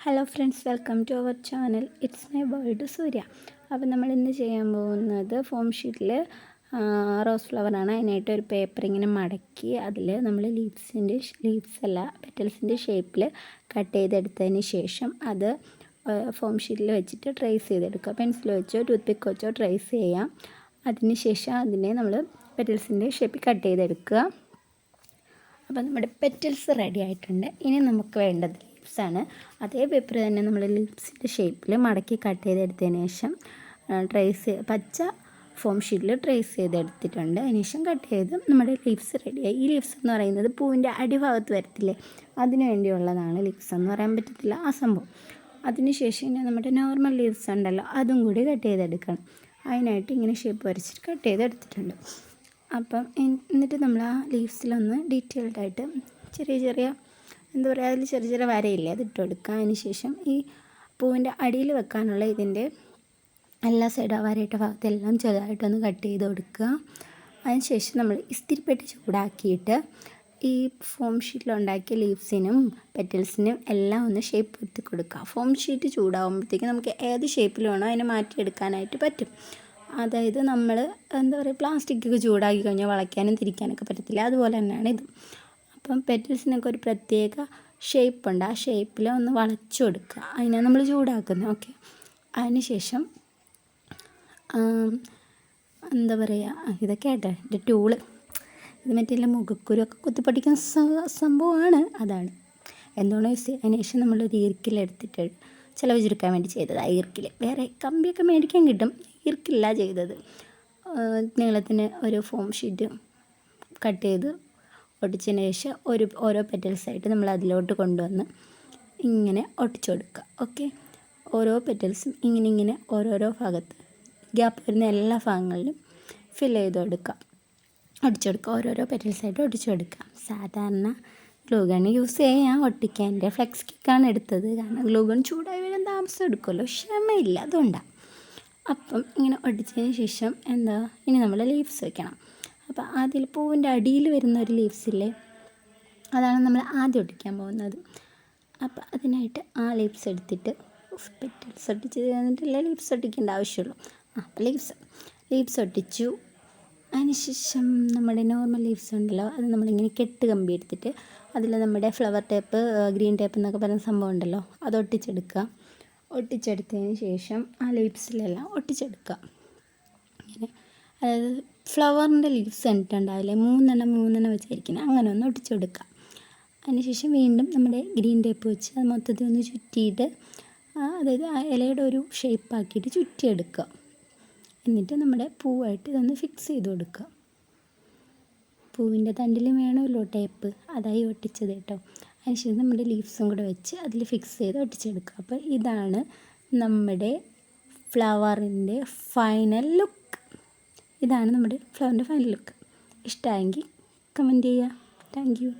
Hello friends, welcome to our channel. It's my world Surya. അപ്പോൾ നമ്മൾ ഇന്ന് ചെയ്യാൻ പോകുന്നത് ഫോം ഷീറ്റിൽ റോസ് ഫ്ലവറാണ്. അതിനായിട്ട് ഒരു പേപ്പർ ഇങ്ങനെ മടക്കി അതിൽ നമ്മൾ പെറ്റൽസിൻ്റെ ഷേപ്പിൽ കട്ട് ചെയ്തെടുത്തതിന് ശേഷം അത് ഫോം ഷീറ്റിൽ വെച്ചിട്ട് ട്രേസ് ചെയ്തെടുക്കുക. പെൻസിൽ വെച്ചോ ടൂത്ത് പിക്ക് വെച്ചോ ട്രേസ് ചെയ്യാം. അതിന് ശേഷം അതിനെ നമ്മൾ പെറ്റൽസിൻ്റെ ഷേപ്പിൽ കട്ട് ചെയ്തെടുക്കുക. അപ്പോൾ നമ്മുടെ പെറ്റൽസ് റെഡി ആയിട്ടുണ്ട്. ഇനി നമുക്ക് വേണ്ടത് ലിപ്സാണ്. അതേ പേപ്പർ തന്നെ നമ്മൾ ലിപ്സിൻ്റെ ഷേപ്പിൽ മടക്കി കട്ട് ചെയ്തെടുത്തതിന് ശേഷം പച്ച ഫോം ഷീറ്റിൽ ട്രേസ് ചെയ്തെടുത്തിട്ടുണ്ട്. അതിന് ശേഷം കട്ട് ചെയ്ത് നമ്മുടെ ലിപ്സ് റെഡിയായി. ഈ ലിപ്സ് എന്ന് പറയുന്നത് പൂവിൻ്റെ അടിഭാഗത്ത് വരത്തില്ലേ, അതിന് വേണ്ടിയുള്ളതാണ്. ലിപ്സ് എന്ന് പറയാൻ പറ്റത്തില്ല ആ സംഭവം. അതിന് ശേഷം ഇനി നമ്മുടെ നോർമൽ ലിപ്സ് ഉണ്ടല്ലോ, അതും കൂടി കട്ട് ചെയ്തെടുക്കണം. അതിനായിട്ട് ഇങ്ങനെ ഷേപ്പ് വരച്ചിട്ട് കട്ട് ചെയ്തെടുത്തിട്ടുണ്ട്. അപ്പം എന്നിട്ട് നമ്മൾ ആ ലീവ്സിലൊന്ന് ഡീറ്റെയിൽഡായിട്ട് ചെറിയ എന്താ പറയുക, അതിൽ ചെറിയ വരയില്ലേ, അതിട്ട് കൊടുക്കുക. അതിന് ശേഷം ഈ പൂവിൻ്റെ അടിയിൽ വെക്കാനുള്ള ഇതിൻ്റെ എല്ലാ സൈഡും വരയിട്ട ഭാഗത്തെല്ലാം ചെറുതായിട്ടൊന്ന് കട്ട് ചെയ്ത് കൊടുക്കുക. അതിന് ശേഷം നമ്മൾ ഇസ്തിരിപ്പെട്ടി ചൂടാക്കിയിട്ട് ഈ ഫോം ഷീറ്റിലുണ്ടാക്കിയ ലീവ്സിനും പെറ്റൽസിനും എല്ലാം ഒന്ന് ഷേപ്പ് വരുത്തി കൊടുക്കുക. ഫോം ഷീറ്റ് ചൂടാകുമ്പോഴത്തേക്കും നമുക്ക് ഏത് ഷേപ്പിൽ വേണോ അതിനെ മാറ്റിയെടുക്കാനായിട്ട് പറ്റും. അതായത് നമ്മൾ എന്താ പറയുക, പ്ലാസ്റ്റിക്കൊക്കെ ചൂടാക്കി കഴിഞ്ഞാൽ വളയ്ക്കാനും തിരിക്കാനൊക്കെ പറ്റത്തില്ല, അതുപോലെ തന്നെയാണ് ഇത്. അപ്പം പെറ്റൽസിനൊക്കെ ഒരു പ്രത്യേക ഷേപ്പുണ്ട്. ആ ഷേപ്പിൽ ഒന്ന് വളച്ചു കൊടുക്കുക. അതിനാണ് നമ്മൾ ചൂടാക്കുന്നത്. ഓക്കെ, അതിന് ശേഷം എന്താ പറയുക, ഇതൊക്കെ ആട്ടെ എൻ്റെ ടൂള്. ഇത് മറ്റേ മുഖക്കുരുവൊക്കെ കുത്തിപ്പൊട്ടിക്കുന്ന സംഭവമാണ്. അതാണ് എന്തുകൊണ്ടോ യൂസ് ചെയ്യുക. അതിന് ശേഷം നമ്മളൊരു ഈർക്കിലെടുത്തിട്ട് ചിലവ് ചുരുക്കാൻ വേണ്ടി ചെയ്തത്. ആ ഈർക്കിൽ വേറെ കമ്പിയൊക്കെ മേടിക്കാൻ കിട്ടും, ഈർക്കില്ല ചെയ്തത്. നീളത്തിന് ഒരു ഫോം ഷീറ്റ് കട്ട് ചെയ്ത് ഒട്ടിച്ചതിന് ശേഷം ഓരോ പെറ്റൽസായിട്ട് നമ്മൾ അതിലോട്ട് കൊണ്ടുവന്ന് ഇങ്ങനെ ഒട്ടിച്ചു കൊടുക്കുക. ഓക്കെ, ഓരോ പെറ്റൽസും ഇങ്ങനെ ഓരോരോ ഭാഗത്ത് ഗ്യാപ്പ് വരുന്ന എല്ലാ ഭാഗങ്ങളിലും ഫില്ല് ചെയ്ത് കൊടുക്കുക, ഒട്ടിച്ചെടുക്കുക. ഓരോരോ പെറ്റൽസായിട്ട് ഒട്ടിച്ചു കൊടുക്കുക. സാധാരണ ഗ്ലൂഗൺ യൂസ് ചെയ്യാൻ ഒട്ടിക്കാൻ. എൻ്റെ ഫ്ലെക്സ് കിക്കാണ് എടുത്തത്, കാരണം ഗ്ലൂഗൺ ചൂടായി വരാൻ താമസം എടുക്കുമല്ലോ, ക്ഷമയില്ല, അതുകൊണ്ടാണ്. അപ്പം ഇങ്ങനെ ഒട്ടിച്ചതിന് ശേഷം ഇനി നമ്മൾ ലീവ്സ് വയ്ക്കണം. അപ്പോൾ അതിൽ പൂവിൻ്റെ അടിയിൽ വരുന്ന ഒരു ലീവ്സില്ലേ, അതാണ് നമ്മൾ ആദ്യം ഒട്ടിക്കാൻ പോകുന്നത്. അപ്പോൾ അതിനായിട്ട് ആ ലീവ്സ് എടുത്തിട്ട് പെറ്റൽസ് ഒട്ടിച്ച് കഴിഞ്ഞിട്ടല്ലേ ലീവ്സ് ഒട്ടിക്കേണ്ട ആവശ്യമുള്ളൂ. അപ്പോൾ ലീവ്സ് ഒട്ടിച്ചു. അതിനുശേഷം നമ്മുടെ നോർമൽ ലീവ്സ് ഉണ്ടല്ലോ, അത് നമ്മളിങ്ങനെ കെട്ട് കമ്പി എടുത്തിട്ട് അതിൽ നമ്മുടെ ഫ്ലവർ ടേപ്പ്, ഗ്രീൻ ടേപ്പ് എന്നൊക്കെ പറയുന്ന സംഭവം ഉണ്ടല്ലോ, അത് ഒട്ടിച്ചെടുക്കുക. ഒട്ടിച്ചെടുത്തതിന് ശേഷം ആ ലീവ്സിലെല്ലാം ഒട്ടിച്ചെടുക്കുക. ഇങ്ങനെ, അതായത് ഫ്ലവറിൻ്റെ ലീവ്സ് കണ്ടിട്ടുണ്ടാവില്ലേ, മൂന്നെണ്ണം വെച്ചായിരിക്കുന്നത്, അങ്ങനെ ഒന്ന് ഒട്ടിച്ചെടുക്കുക. അതിനുശേഷം വീണ്ടും നമ്മുടെ ഗ്രീൻ ടേപ്പ് വെച്ച് അത് മൊത്തത്തിൽ ഒന്ന് ചുറ്റിയിട്ട്, അതായത് ആ ഇലയുടെ ഒരു ഷേപ്പാക്കിയിട്ട് ചുറ്റിയെടുക്കുക. എന്നിട്ട് നമ്മുടെ പൂവായിട്ട് ഇതൊന്ന് ഫിക്സ് ചെയ്ത് കൊടുക്കുക. പൂവിൻ്റെ തണ്ടിലും വേണമല്ലോ ടേപ്പ്, അതായി ഒട്ടിച്ചത് കേട്ടോ. അതിനുശേഷം നമ്മുടെ ലീവ്സും കൂടെ വെച്ച് അതിൽ ഫിക്സ് ചെയ്ത് ഒട്ടിച്ചെടുക്കുക. അപ്പോൾ ഇതാണ് നമ്മുടെ ഫ്ലവറിൻ്റെ ഫൈനൽ ലുക്ക്. ഇതാണ് നമ്മുടെ ഫ്ലവറിൻ്റെ ഫൈനൽ ലുക്ക്. ഇഷ്ടമായെങ്കിൽ കമൻറ്റ് ചെയ്യുക. Thank you.